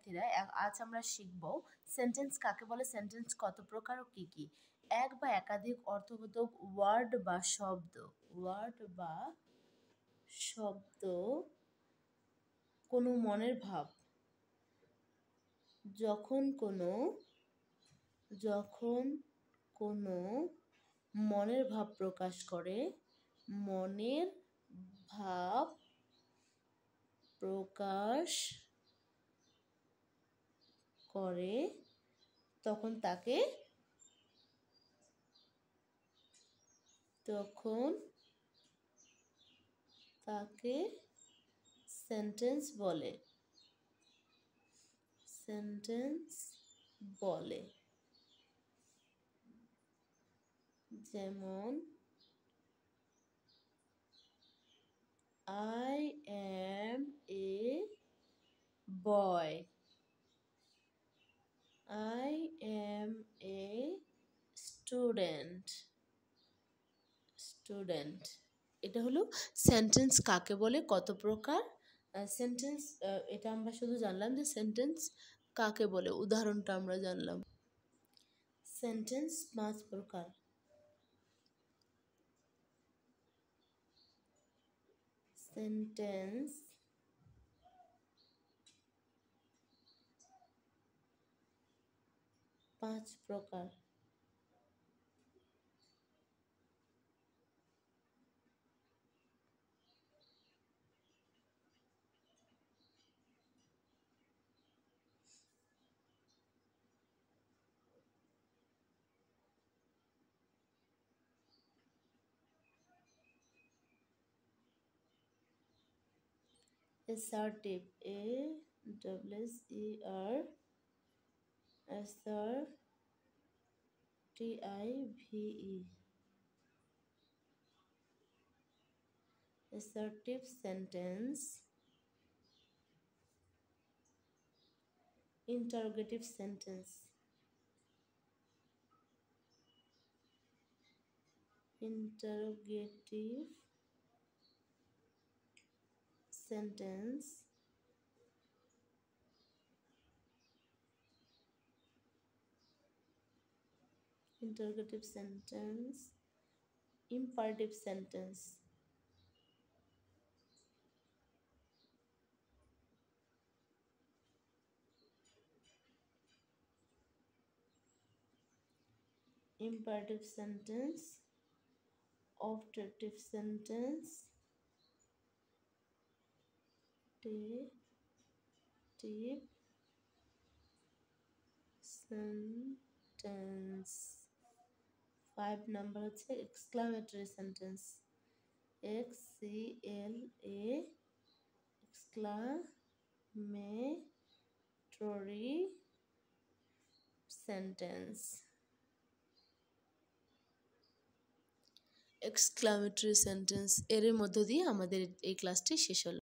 শিক্ষার্থীরা, আজ আমরা শিখব সেন্টেন্স কাকে বলে, সেন্টেন্স কত প্রকার ও কি কি। এক বা একাধিক অর্থবোধক ওয়ার্ড বা শব্দ কোনো মনের ভাব, যখন কোনো মনের ভাব প্রকাশ করে, মনের ভাব প্রকাশ করে, তখন তাকে সেন্টেন্স বলে। যেমন I am a boy, I am a student। এটা হলো সেন্টেন্স কাকে বলে, কত প্রকার। সেন্টেন্স, এটা আমরা শুধু জানলাম যে সেন্টেন্স কাকে বলে, উদাহরণটা আমরা জানলাম। সেন্টেন্স 5 প্রকার। সেন্টেন্স পাঁচ প্রকার। Assertive, A-S-S-E-R, T-I-V-E, assertive sentence, interrogative sentence, interrogative sentence, interrogative sentence, imperative sentence, imperative sentence, optative sentence, dative sentence। 5 number হচ্ছে exclamatory sentence, XCLA, exclamatory sentence। Exclamatory sentence এর মধ্য দিয়ে আমাদের এই ক্লাসটি শেষ হলো।